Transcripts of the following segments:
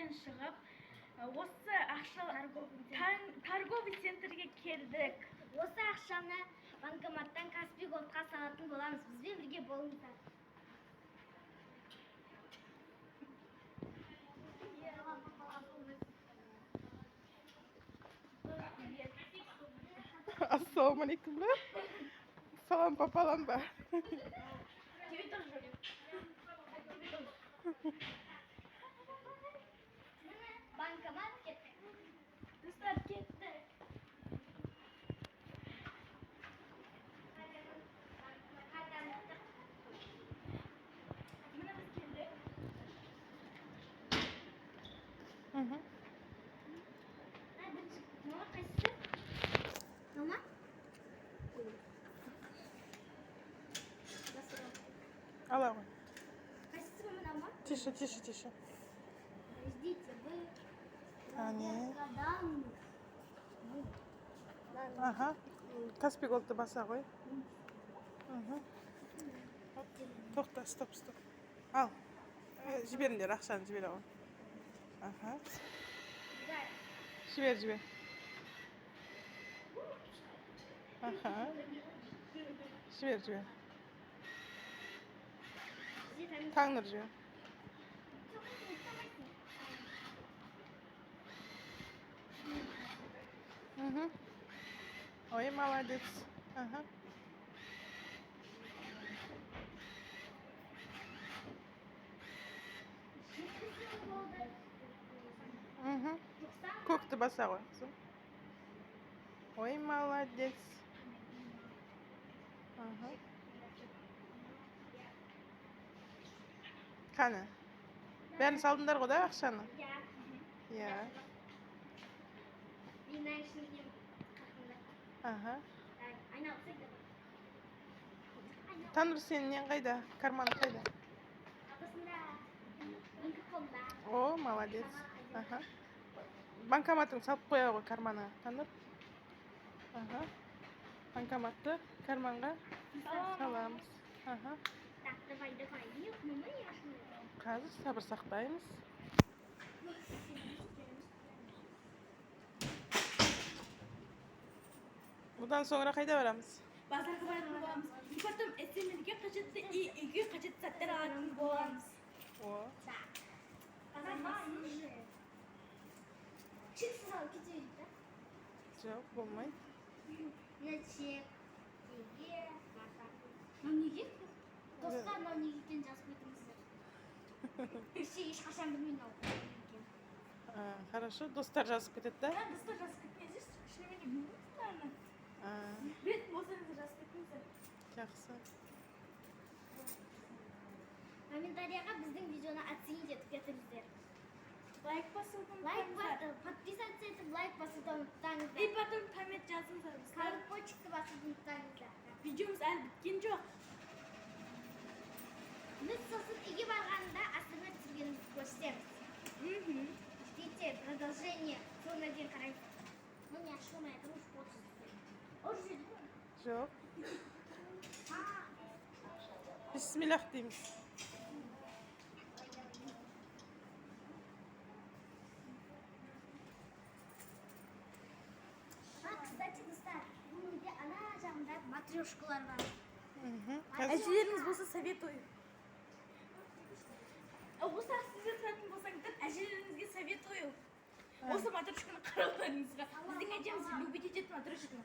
bankomatdan шығып, осы ақша торговый центрге келдік. Осы ақшаны банкоматтан Каспий Голдқа салатын боламыз. Бізбен бірге болыңыздар. Assalomu alaykumlar. Salom papalam bor. Bankomat ketdi. Do'stlar ketdi. Mana biz keldik. Mama qaysi? Mama? Alalım. Qaysi mama? Тише, тише, тише. Ждите, вы Hani? гадам. Aha. Каспий Голд'ды баса қой. Тоқта, стоп. Al. Жіберіңдер, ақшаны жібере ғой. Aha. Жібер. Aha. Жібер. Таңныр жібер. Ой, молодец. Ага. Көкті баса ғой. Ой, молодец. Ага. Қаны? Бәрін салдыңдар ғой да ақшаны? Иә. Ага. Таныр, сенің нең қайда? Карман қайда? О, молодец. Ага. Банкоматын салып қоя ғой карманға, Таныр. Ага. Банкоматты карманға саламыз. Ага. Қазір сабыр сақтаймыз. Бұдан соңыра қайда барамыз? Базарға баратын боламыз. Потом SML-ге қажетті үйге қажетті заттар алатын боламыз. О. Чексіз алып кетейік та? Жоқ, болмайды. Чек, неге? Неге? Достар, неге екенін жазып кетіңіздер. Кеше ешқашан білмейін ау. Хорошо, достар жазып кетеді да? Достар жазып кетіңіздер. Шынымен білмейсіздер. Бет болсаңыз жазып кетіңіздер. Жақсы. Комментарияға біздің видеоны оценить етіп кетіңіздер. Лайк басуды Подписаться етіп лайк басуды ұмытпаңыздар. И потом коммент жазыңыздар. Колокольчикті басуды ұмытпаңыздар. Видеомыз әлі біткен жоқ. Біз сосын үйге барғанда астына түсіргенімізді көрсетеміз. Ждите продолжение. Соңына дейін қарайсыз. Ну, не ашылмай игрушку очень. Жоқ. Бисмиллах дейміз. Кстати, достар, бұл үйде ана жағында матрешкалар бар. Әжелеріңіз болса советую. Осы сіздер тұратын болсаңыздар, әжелеріңізге советую. Осы матрешканы қарауларыңызға. Біздің әжеміз любит ететін матрешканы.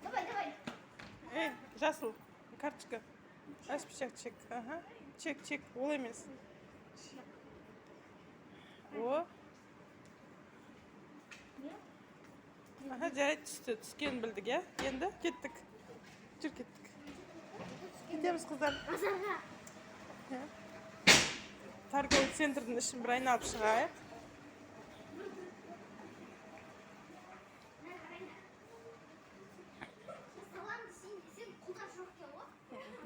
Давай. Жасыл, карточка. Распечатать, чек. Ага. Чек. Ол емес. О. Ага, жарайды, түсті. Түскен білдік, я? Енді кеттік. Жүр кеттік. Кетеміз, қыздар. Базарға. Торговый центрдің ішін бір айналып шығайық.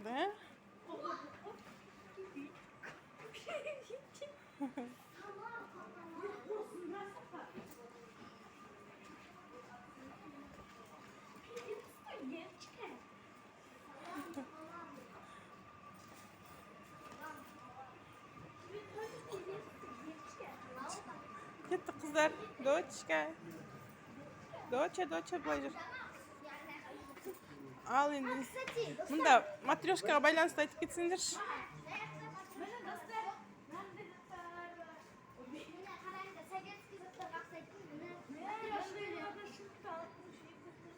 Да? достар. Дочка. Доча, былай жүр. Ал енді. Кстати, достар, Мында матрешкаға байланысты айтып кетсеңдерші. Міне достар, мынандай заттар. міне қараңдар, советский заттарға ұқсайтын міне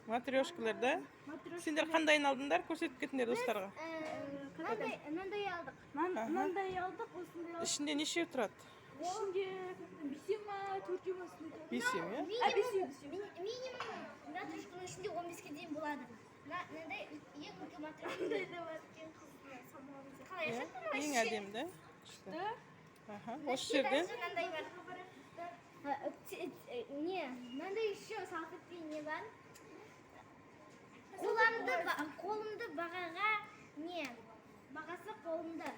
Матрешкалар да. Сендер қандайын алдыңдар? Көрсетіп кетіңдер достарға. мынандай алдық. Мынандай алдық, осындай алдық. Ішінде неше тұрады? Ішінде бесеу ма, төртеу ма осындай. Бесеу, иә? Минимум матрешканың ішінде 15-ге дейін болады. Мынандай ең үлкен матрешка. Мындай да бар екен қызды. Қалай Иә, ашатын ең әдемі да. Күшті. Аха, осы жерде жерден. мынандай бар. Не, мынандай еще салфетки не бар. Қолымды бағаға не? Бағасы қолымда.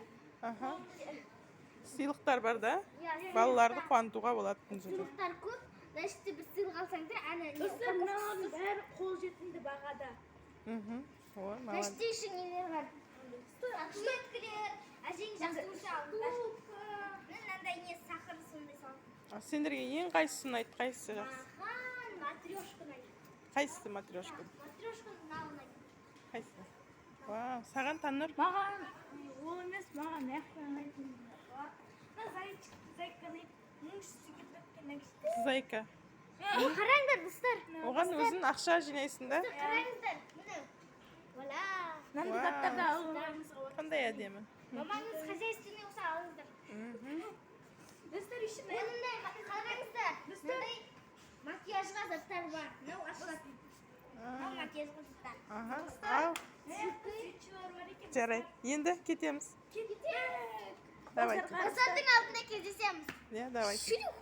Аха. Сыйлықтар бар да. Иә, Балаларды қуантуға болады бұл жерде. сыйлықтар көп. Значит, біз сыйлық алсаңдар, ана не? Достар, мыналардың бәрі қол жетімді бағада. Мхм. Ой, молодец. Значит, еще нелер бар. Таблеткалер, әжең жақсы көрсе алыңдар. Мынандай не сахар сондай салып. Сендерге ең қайсысы ұнайды? Қайсысы жақсы? Маған матрешка ұнайды. Қайсысы матрешка? Матрешка мынау ұнайды. Қайсысы? Вау, саған Таннұр? Маған ол емес, маған маяқтан ұнайтын бар. Мына зайчик, зайка ұнайды. Мұның үстіге біткен әкші. Зайка. Қараңдар, достар. Оған өзің ақша жинайсың да? Қараңыздар. Міне. Вуаля. Мынандай Вау. заттарды алуыңызға болады. Қандай әдемі. Мамаңыз хозяйственный болса алыңыздар. Мхм. Достар, үшін Онындай қараңыздар. Мынандай макияжға заттар бар. Мынау ашылады. Мынау макияжға заттар. Аха. Ал, свечалар бар екен. жарайды. Енді кетеміз. Кеттік. Давайте. Достардың алдында кездесеміз. Иә, давайте. Шүрю.